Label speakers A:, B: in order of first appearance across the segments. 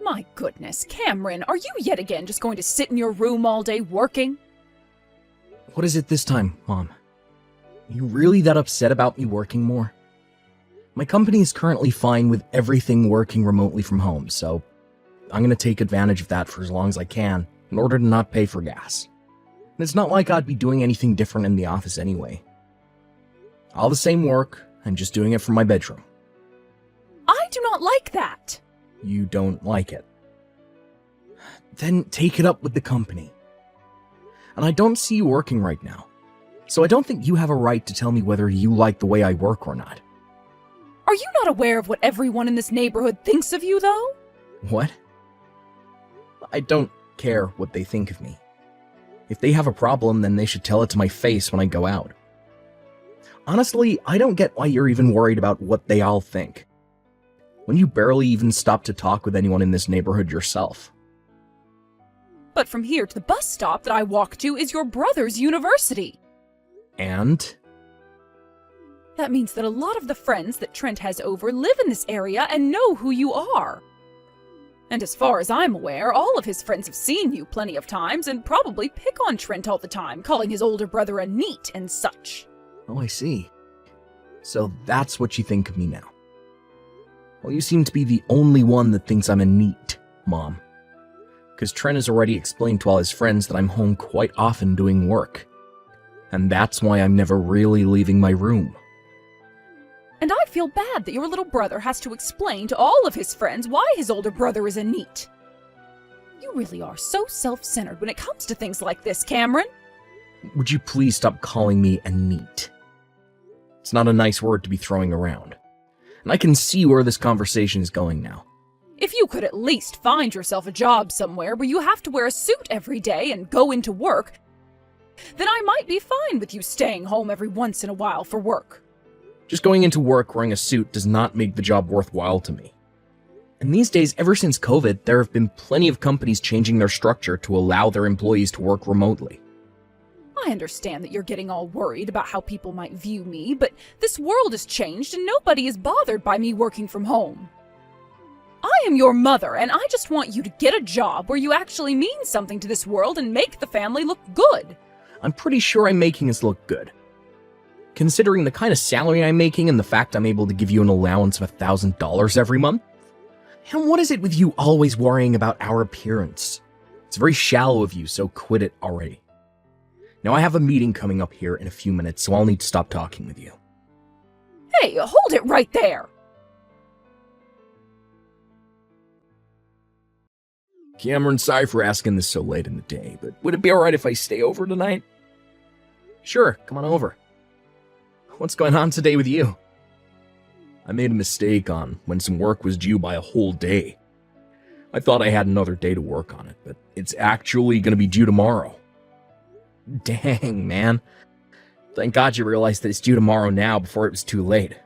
A: My goodness, Cameron, are you yet again just going to sit in your room all day working?
B: What is it this time, Mom? Are you really that upset about me working more? My company is currently fine with everything working remotely from home, so I'm going to take advantage of that for as long as I can in order to not pay for gas. And it's not like I'd be doing anything different in the office anyway. All the same work, I'm just doing it from my bedroom.
A: I do not like that.
B: You don't like it? Then take it up with the company. And I don't see you working right now, so I don't think you have a right to tell me whether you like the way I work or not.
A: Are you not aware of what everyone in this neighborhood thinks of you, though?
B: What? I don't care what they think of me. If they have a problem, then they should tell it to my face when I go out. Honestly, I don't get why you're even worried about what they all think, when you barely even stop to talk with anyone in this neighborhood yourself.
A: But from here to the bus stop that I walk to is your brother's university.
B: And?
A: That means that a lot of the friends that Trent has over live in this area and know who you are. And as far as I'm aware, all of his friends have seen you plenty of times and probably pick on Trent all the time, calling his older brother a neat and such.
B: Oh, I see. So that's what you think of me now. Well, you seem to be the only one that thinks I'm a neat, Mom. Because Trent has already explained to all his friends that I'm home quite often doing work. And that's why I'm never really leaving my room.
A: And I feel bad that your little brother has to explain to all of his friends why his older brother is a neat. You really are so self-centered when it comes to things like this, Cameron.
B: Would you please stop calling me a neat? It's not a nice word to be throwing around. And I can see where this conversation is going now.
A: If you could at least find yourself a job somewhere where you have to wear a suit every day and go into work, then I might be fine with you staying home every once in a while for work.
B: Just going into work wearing a suit does not make the job worthwhile to me. And these days, ever since COVID, there have been plenty of companies changing their structure to allow their employees to work remotely.
A: I understand that you're getting all worried about how people might view me, but this world has changed and nobody is bothered by me working from home. I am your mother, and I just want you to get a job where you actually mean something to this world and make the family look good.
B: I'm pretty sure I'm making us look good. Considering the kind of salary I'm making and the fact I'm able to give you an allowance of $1,000 every month. And what is it with you always worrying about our appearance? It's very shallow of you, so quit it already. Now I have a meeting coming up here in a few minutes, so I'll need to stop talking with you.
A: Hey, hold it right there!
B: Cameron, sorry for asking this so late in the day, but would it be alright if I stay over tonight? Sure, come on over. What's going on today with you? I made a mistake on when some work was due by a whole day. I thought I had another day to work on it, but it's actually going to be due tomorrow. Dang, man. Thank God you realized that it's due tomorrow now before it was too late.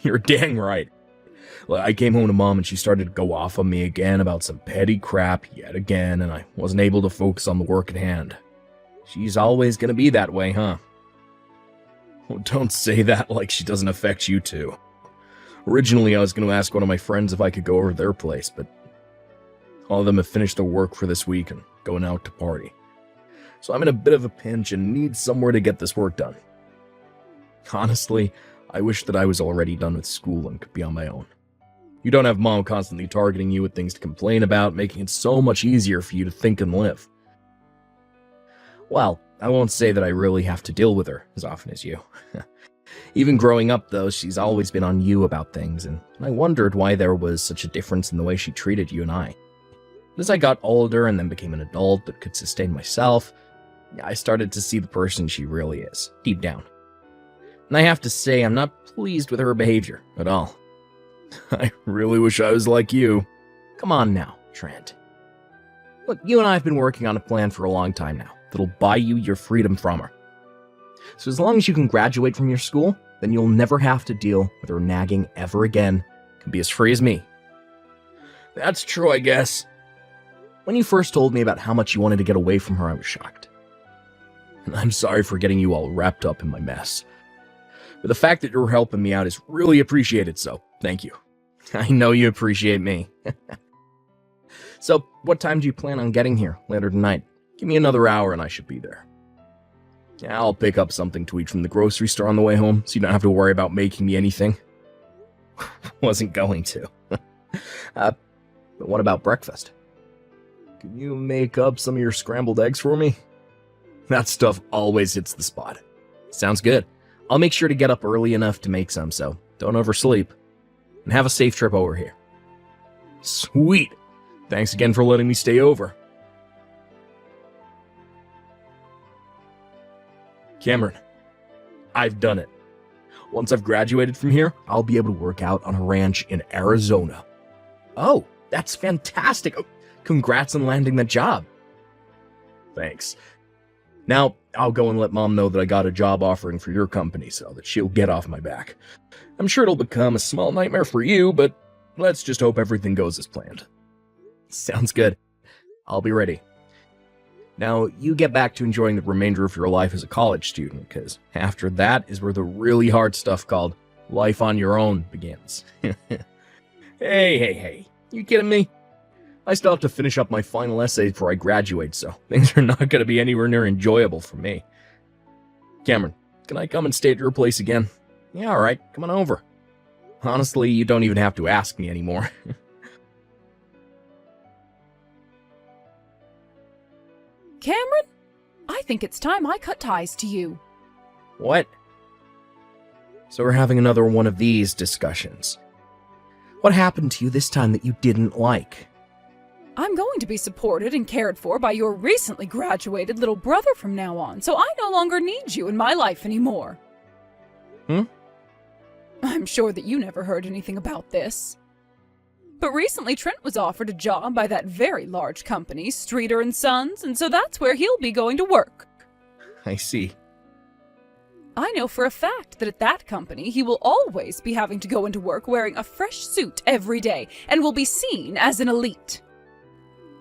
B: You're dang right. Well, I came home to Mom and she started to go off on me again about some petty crap yet again, and I wasn't able to focus on the work at hand. She's always going to be that way, huh? Oh, don't say that like she doesn't affect you too. Originally, I was going to ask one of my friends if I could go over to their place, but all of them have finished their work for this week and going out to party. So I'm in a bit of a pinch and need somewhere to get this work done. Honestly, I wish that I was already done with school and could be on my own. You don't have Mom constantly targeting you with things to complain about, making it so much easier for you to think and live. Well, I won't say that I really have to deal with her as often as you. Even growing up, though, she's always been on you about things, and I wondered why there was such a difference in the way she treated you and I. As I got older and then became an adult that could sustain myself, I started to see the person she really is, deep down. And I have to say, I'm not pleased with her behavior at all. I really wish I was like you. Come on now, Trent. Look, you and I have been working on a plan for a long time now that'll buy you your freedom from her. So as long as you can graduate from your school, then you'll never have to deal with her nagging ever again. You can be as free as me. That's true, I guess. When you first told me about how much you wanted to get away from her, I was shocked. And I'm sorry for getting you all wrapped up in my mess. But the fact that you're helping me out is really appreciated, so thank you. I know you appreciate me. So, what time do you plan on getting here later tonight? Give me another hour and I should be there. Yeah, I'll pick up something to eat from the grocery store on the way home, so you don't have to worry about making me anything. Wasn't going to. But what about breakfast? Can you make up some of your scrambled eggs for me? That stuff always hits the spot. Sounds good. I'll make sure to get up early enough to make some, so don't oversleep. And have a safe trip over here. Sweet! Thanks again for letting me stay over. Cameron, I've done it. Once I've graduated from here, I'll be able to work out on a ranch in Arizona. Oh, that's fantastic. Oh, congrats on landing that job. Thanks. Now, I'll go and let Mom know that I got a job offering for your company so that she'll get off my back. I'm sure it'll become a small nightmare for you, but let's just hope everything goes as planned. Sounds good. I'll be ready. Now, you get back to enjoying the remainder of your life as a college student, because after that is where the really hard stuff called life on your own begins. Hey, you kidding me? I still have to finish up my final essay before I graduate, so things are not going to be anywhere near enjoyable for me. Cameron, can I come and stay at your place again? Yeah, alright, come on over. Honestly, you don't even have to ask me anymore.
A: Cameron, I think it's time I cut ties to you.
B: What? So we're having another one of these discussions. What happened to you this time that you didn't like?
A: I'm going to be supported and cared for by your recently graduated little brother from now on, so I no longer need you in my life anymore. I'm sure that you never heard anything about this. But recently Trent was offered a job by that very large company, Streeter & Sons, and so that's where he'll be going to work.
B: I see.
A: I know for a fact that at that company he will always be having to go into work wearing a fresh suit every day and will be seen as an elite.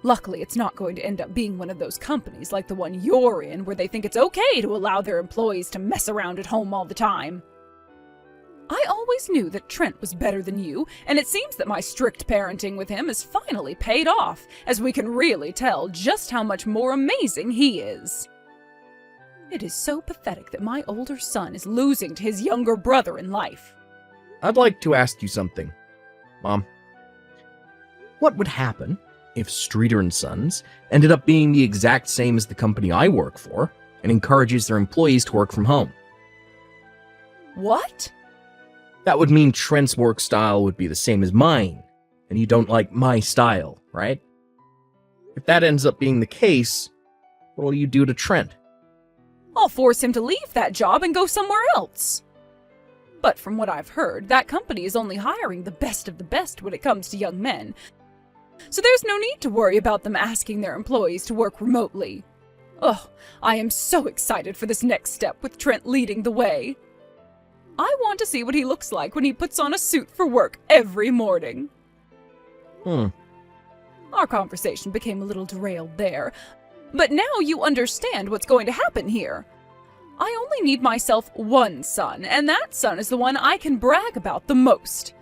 A: Luckily, it's not going to end up being one of those companies like the one you're in where they think it's okay to allow their employees to mess around at home all the time. I always knew that Trent was better than you, and it seems that my strict parenting with him has finally paid off, as we can really tell just how much more amazing he is. It is so pathetic that my older son is losing to his younger brother in life.
B: I'd like to ask you something, Mom. What would happen if Streeter & Sons ended up being the exact same as the company I work for and encourages their employees to work from home?
A: What?
B: That would mean Trent's work style would be the same as mine, and you don't like my style, right? If that ends up being the case, what will you do to Trent?
A: I'll force him to leave that job and go somewhere else. But from what I've heard, that company is only hiring the best of the best when it comes to young men, so there's no need to worry about them asking their employees to work remotely. Oh, I am so excited for this next step with Trent leading the way. I want to see what he looks like when he puts on a suit for work every morning. Our conversation became a little derailed there, but now you understand what's going to happen here. I only need myself one son, and that son is the one I can brag about the most.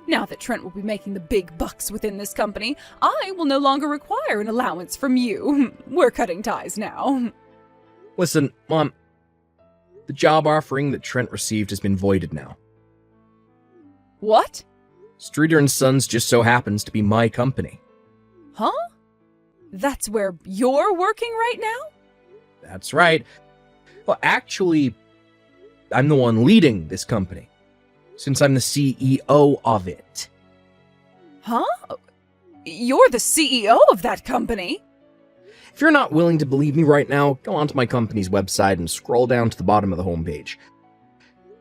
A: Now that Trent will be making the big bucks within this company, I will no longer require an allowance from you. We're cutting ties now.
B: Listen, Mom. The job offering that Trent received has been voided now.
A: What?
B: Streeter & Sons just so happens to be my company.
A: Huh? That's where you're working right now?
B: That's right. Well, actually, I'm the one leading this company, since I'm the CEO of it.
A: Huh? You're the CEO of that company?
B: If you're not willing to believe me right now, go onto my company's website and scroll down to the bottom of the homepage.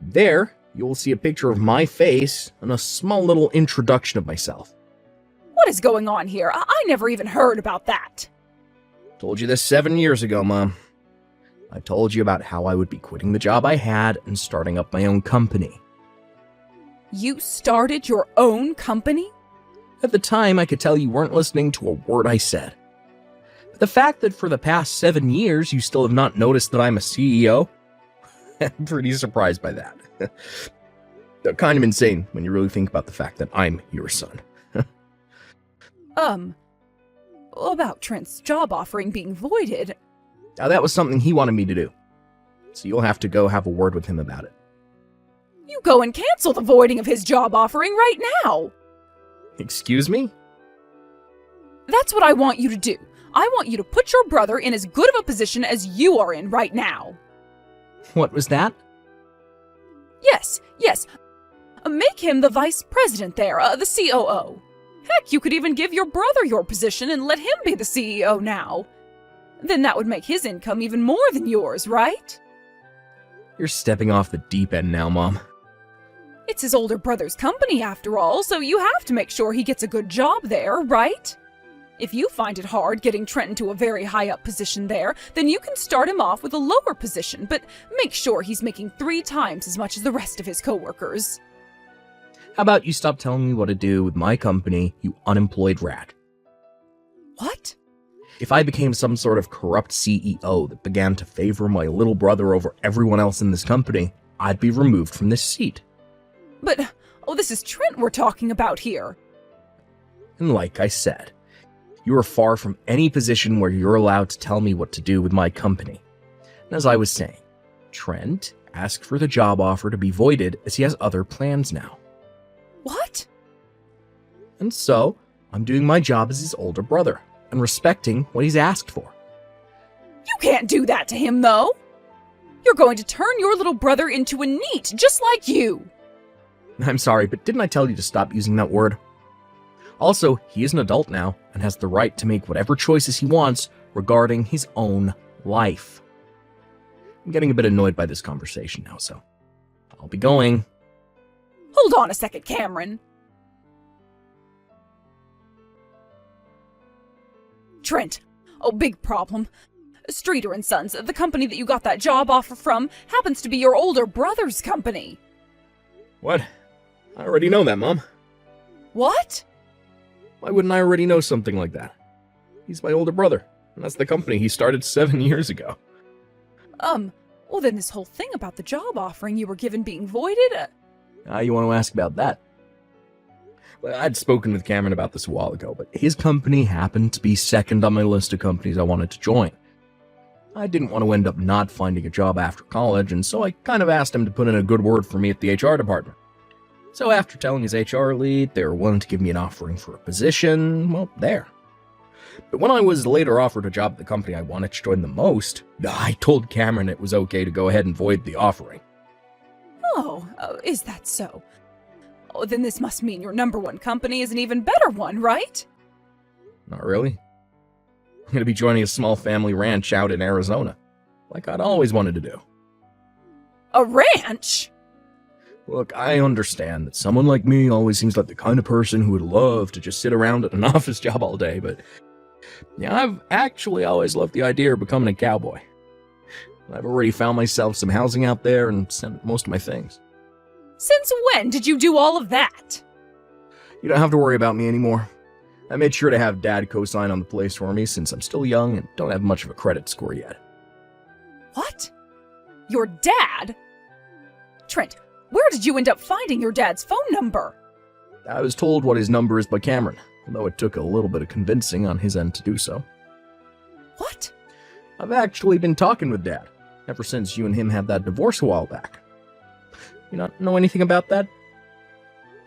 B: There, you'll see a picture of my face and a small little introduction of myself.
A: What is going on here? I never even heard about that.
B: Told you this 7 years ago, Mom. I told you about how I would be quitting the job I had and starting up my own company.
A: You started your own company?
B: At the time, I could tell you weren't listening to a word I said. But the fact that for the past 7 years you still have not noticed that I'm a CEO? I'm pretty surprised by that. They're kind of insane when you really think about the fact that I'm your son.
A: About Trent's job offering being voided.
B: Now, that was something he wanted me to do. So you'll have to go have a word with him about it.
A: You go and cancel the voiding of his job offering right now!
B: Excuse me?
A: That's what I want you to do. I want you to put your brother in as good of a position as you are in right now.
B: What was that?
A: Yes. Make him the vice president there, the COO. Heck, you could even give your brother your position and let him be the CEO now. Then that would make his income even more than yours, right?
B: You're stepping off the deep end now, Mom.
A: It's his older brother's company after all, so you have to make sure he gets a good job there, right? If you find it hard getting Trent into a very high up position there, then you can start him off with a lower position, but make sure he's making 3 times as much as the rest of his coworkers.
B: How about you stop telling me what to do with my company, you unemployed rat?
A: What?
B: If I became some sort of corrupt CEO that began to favor my little brother over everyone else in this company, I'd be removed from this seat.
A: But, this is Trent we're talking about here.
B: And like I said, you are far from any position where you're allowed to tell me what to do with my company. And as I was saying, Trent asked for the job offer to be voided as he has other plans now.
A: What?
B: And so, I'm doing my job as his older brother and respecting what he's asked for.
A: You can't do that to him, though. You're going to turn your little brother into a NEET, just like you.
B: I'm sorry, but didn't I tell you to stop using that word? Also, he is an adult now and has the right to make whatever choices he wants regarding his own life. I'm getting a bit annoyed by this conversation now, so I'll be going.
A: Hold on a second, Cameron. Trent. Big problem. Streeter and Sons, the company that you got that job offer from, happens to be your older brother's company.
B: What? I already know that, Mom.
A: What?
B: Why wouldn't I already know something like that? He's my older brother, and that's the company he started 7 years ago.
A: Well then this whole thing about the job offering you were given being voided?
B: You want to ask about that? Well, I'd spoken with Cameron about this a while ago, but his company happened to be second on my list of companies I wanted to join. I didn't want to end up not finding a job after college, and so I kind of asked him to put in a good word for me at the HR department. So after telling his HR lead they were willing to give me an offering for a position, well, there. But when I was later offered a job at the company I wanted to join the most, I told Cameron it was okay to go ahead and void the offering.
A: Oh, is that so? Then this must mean your number one company is an even better one, right?
B: Not really. I'm going to be joining a small family ranch out in Arizona, like I'd always wanted to do.
A: A ranch?
B: Look, I understand that someone like me always seems like the kind of person who would love to just sit around at an office job all day, but yeah, I've actually always loved the idea of becoming a cowboy. I've already found myself some housing out there and sent most of my things.
A: Since when did you do all of that?
B: You don't have to worry about me anymore. I made sure to have Dad co-sign on the place for me since I'm still young and don't have much of a credit score yet.
A: What? Your dad? Trent, where did you end up finding your dad's phone number?
B: I was told what his number is by Cameron, although it took a little bit of convincing on his end to do so.
A: What?
B: I've actually been talking with Dad, ever since you and him had that divorce a while back. You not know anything about that?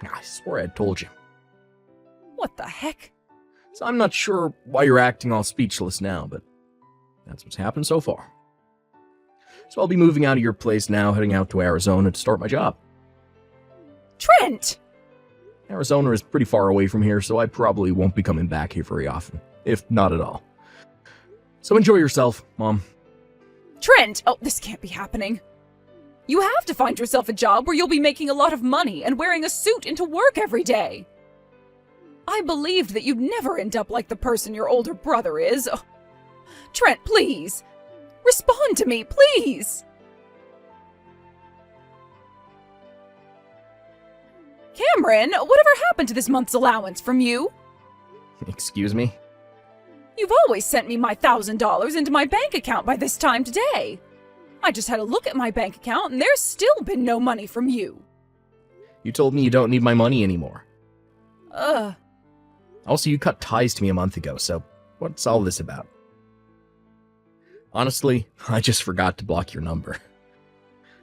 B: I swear I'd told you.
A: What the heck?
B: So I'm not sure why you're acting all speechless now, but that's what's happened so far. So I'll be moving out of your place now, heading out to Arizona to start my job.
A: Trent!
B: Arizona is pretty far away from here, so I probably won't be coming back here very often, if not at all. So enjoy yourself, Mom.
A: Trent! This can't be happening. You have to find yourself a job where you'll be making a lot of money and wearing a suit into work every day. I believed that you'd never end up like the person your older brother is. Trent, please! Respond to me, please! Cameron, whatever happened to this month's allowance from you?
B: Excuse me?
A: You've always sent me my $1,000 into my bank account by this time today. I just had a look at my bank account and there's still been no money from you.
B: You told me you don't need my money anymore.
A: Uh,
B: Also, you cut ties to me a month ago, so What's all this about? Honestly, I just forgot to block your number.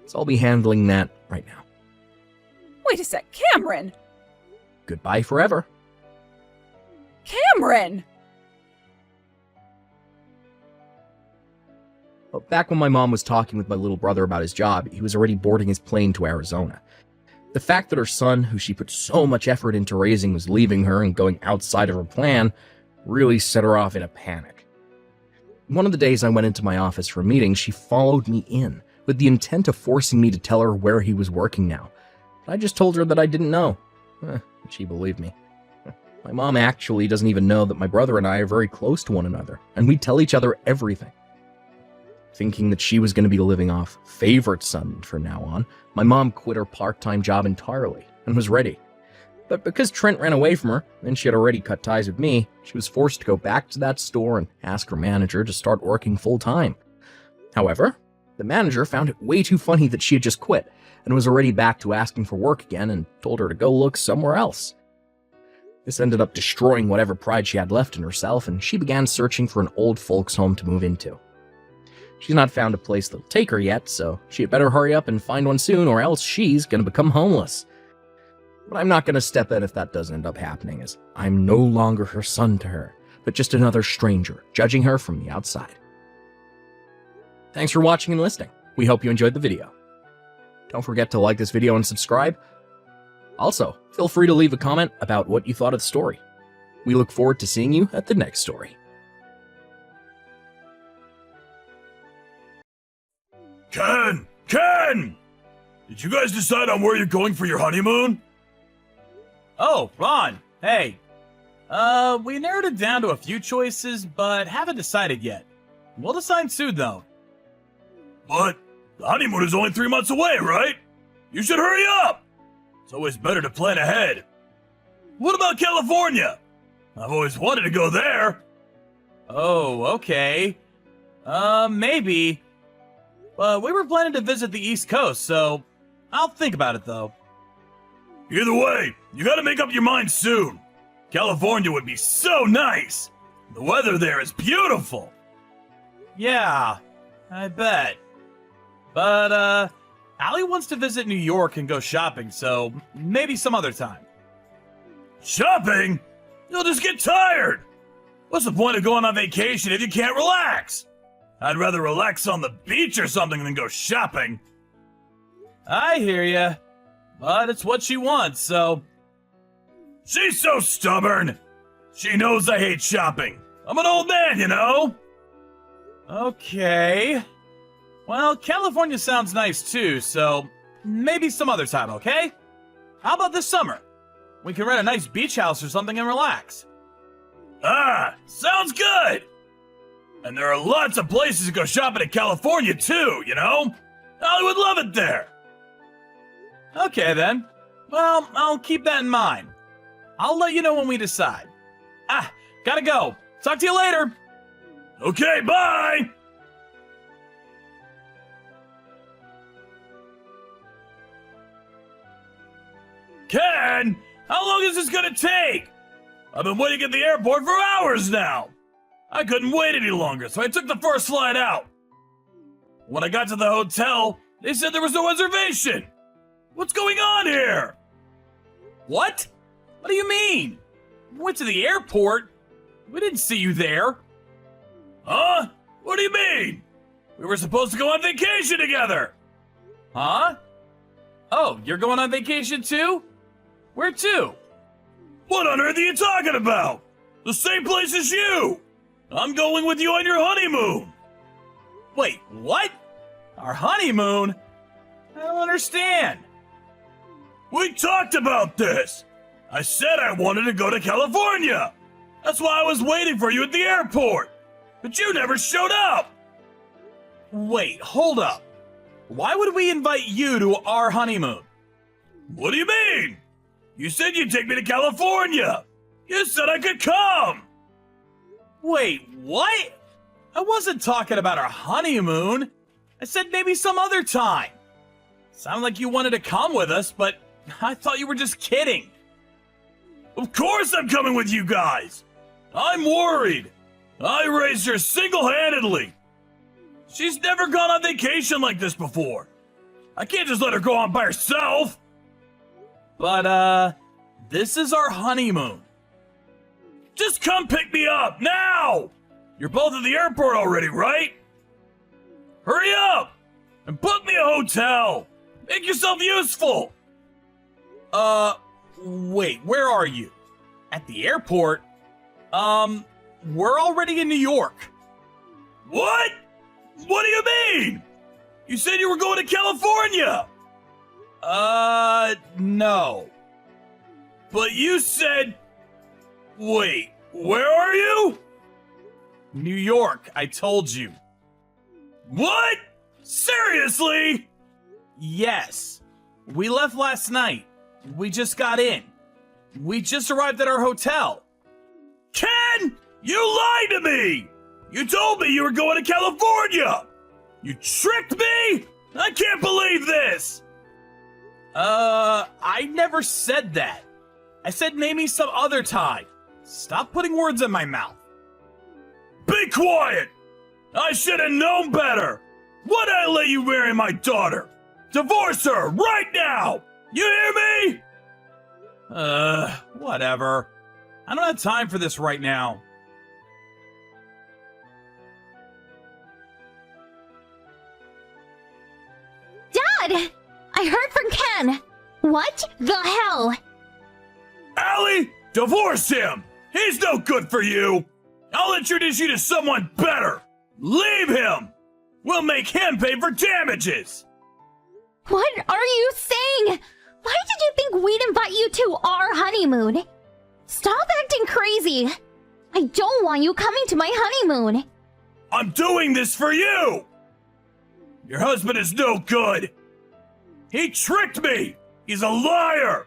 B: So I'll be handling that right now.
A: Wait a sec, Cameron!
B: Goodbye forever.
A: Cameron!
B: Well, back when my mom was talking with my little brother about his job, he was already boarding his plane to Arizona. The fact that her son, who she put so much effort into raising, was leaving her and going outside of her plan really set her off in a panic. One of the days I went into my office for a meeting, she followed me in with the intent of forcing me to tell her where he was working now. I just told her that I didn't know. She believed me. My mom actually doesn't even know that my brother and I are very close to one another, and we tell each other everything. Thinking that she was going to be living off favorite son from now on, my mom quit her part-time job entirely and was ready. But because Trent ran away from her, and she had already cut ties with me, she was forced to go back to that store and ask her manager to start working full-time. However, the manager found it way too funny that she had just quit and was already back to asking for work again and told her to go look somewhere else. This ended up destroying whatever pride she had left in herself, and she began searching for an old folks' home to move into. She's not found a place that'll take her yet, so she had better hurry up and find one soon, or else she's gonna become homeless. But I'm not gonna step in if that does end up happening, as I'm no longer her son to her, but just another stranger, judging her from the outside. Thanks for watching and listening. We hope you enjoyed the video. Don't forget to like this video and subscribe. Also, feel free to leave a comment about what you thought of the story. We look forward to seeing you at the next story.
C: Ken! Ken! Did you guys decide on where you're going for your honeymoon?
D: Oh, Ron, hey. We narrowed it down to a few choices, but haven't decided yet. We'll decide soon, though.
C: But the honeymoon is only 3 months away, right? You should hurry up! It's always better to plan ahead. What about California? I've always wanted to go there.
D: Oh, okay. Maybe. We were planning to visit the East Coast, so I'll think about it, though.
C: Either way, you gotta make up your mind soon. California would be so nice. The weather there is beautiful.
D: Yeah, I bet. But, Allie wants to visit New York and go shopping, so maybe some other time.
C: Shopping? You'll just get tired. What's the point of going on vacation if you can't relax? I'd rather relax on the beach or something than go shopping.
D: I hear ya, but it's what she wants, so...
C: She's so stubborn. She knows I hate shopping. I'm an old man, you know?
D: Okay. Well, California sounds nice too, so maybe some other time, okay? How about this summer? We can rent a nice beach house or something and relax.
C: Ah, sounds good. And there are lots of places to go shopping in California too, you know? I would love it there.
D: Okay then. Well, I'll keep that in mind. I'll let you know when we decide. Gotta go. Talk to you later.
C: Okay, bye! Ken, how long is this gonna take? I've been waiting at the airport for hours now. I couldn't wait any longer, so I took the first flight out. When I got to the hotel, they said there was no reservation. What's going on here?
D: What? What do you mean? We went to the airport. We didn't see you there.
C: Huh? What do you mean? We were supposed to go on vacation together.
D: Huh? Oh, you're going on vacation too? Where to?
C: What on earth are you talking about? The same place as you. I'm going with you on your honeymoon.
D: Wait, what? Our honeymoon? I don't understand.
C: We talked about this. I said I wanted to go to California. That's why I was waiting for you at the airport. But you never showed up.
D: Wait, hold up. Why would we invite you to our honeymoon?
C: What do you mean? You said you'd take me to California. You said I could come.
D: Wait, what? I wasn't talking about our honeymoon. I said maybe some other time. Sounded like you wanted to come with us, but I thought you were just kidding.
C: Of course I'm coming with you guys. I'm worried. I raised her single-handedly. She's never gone on vacation like this before. I can't just let her go on by herself.
D: But, this is our honeymoon.
C: Just come pick me up, now! You're both at the airport already, right? Hurry up! And book me a hotel! Make yourself useful!
D: Wait, where are you? At the airport? We're already in New York.
C: What? What do you mean? You said you were going to California!
D: No.
C: But you said... Wait, where are you?
D: New York, I told you.
C: What? Seriously?
D: Yes. We left last night. We just got in. We just arrived at our hotel.
C: Ken! You lied to me! You told me you were going to California! You tricked me? I can't believe this!
D: I never said that. I said maybe some other time. Stop putting words in my mouth.
C: Be quiet! I should have known better! Why'd I let you marry my daughter? Divorce her right now! You hear me?
D: Whatever. I don't have time for this right now.
E: Dad! I heard from Ken! What the hell?
C: Allie, divorce him! He's no good for you! I'll introduce you to someone better! Leave him! We'll make him pay for damages!
E: What are you saying? Why did you think we'd invite you to our honeymoon? Stop acting crazy! I don't want you coming to my honeymoon!
C: I'm doing this for you! Your husband is no good! He tricked me! He's a liar!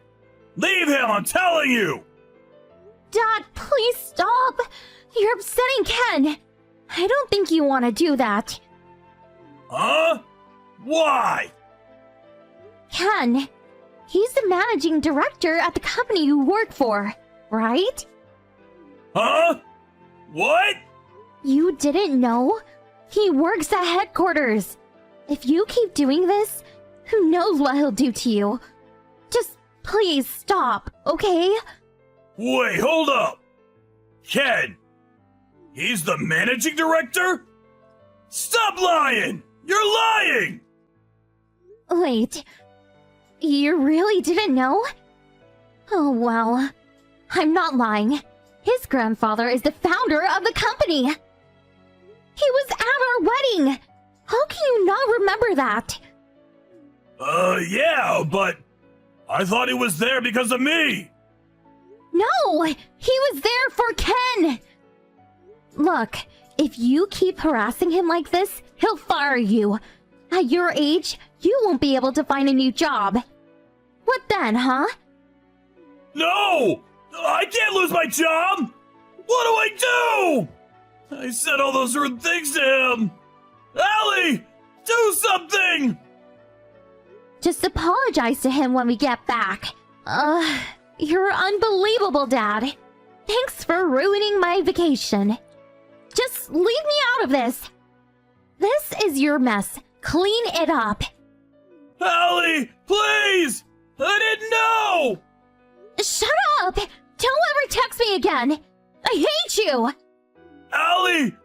C: Leave him, I'm telling you!
E: Dad, please stop! You're upsetting Ken! I don't think you want to do that.
C: Huh? Why?
E: Ken, he's the managing director at the company you work for, right?
C: Huh? What?
E: You didn't know? He works at headquarters. If you keep doing this, who knows what he'll do to you. Just please stop, okay?
C: Wait, hold up! Ken! He's the managing director? Stop lying! You're lying!
E: Wait, you really didn't know? Oh well, I'm not lying. His grandfather is the founder of the company. He was at our wedding. How can you not remember that?
C: Yeah, but I thought he was there because of me.
E: No, he was there for Ken. Look, if you keep harassing him like this, he'll fire you. At your age, you won't be able to find a new job. What then, huh?
C: No! I can't lose my job! What do I do? I said all those rude things to him. Allie, do something!
E: Just apologize to him when we get back. You're unbelievable, Dad. Thanks for ruining my vacation. Just leave me out of this. This is your mess. Clean it up.
C: Allie, please! I didn't know!
E: Shut up! Don't ever text me again. I hate you!
C: Allie!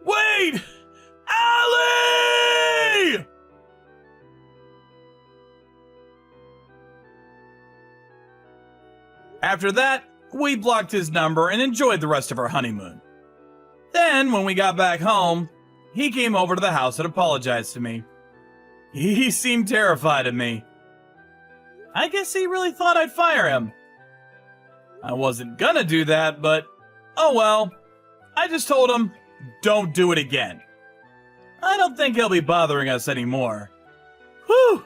C: Wait! Allie!
D: After that, we blocked his number and enjoyed the rest of our honeymoon. Then, when we got back home, he came over to the house and apologized to me. He seemed terrified of me. I guess he really thought I'd fire him. I wasn't gonna do that, but oh well. I just told him, don't do it again. I don't think he'll be bothering us anymore. Whew!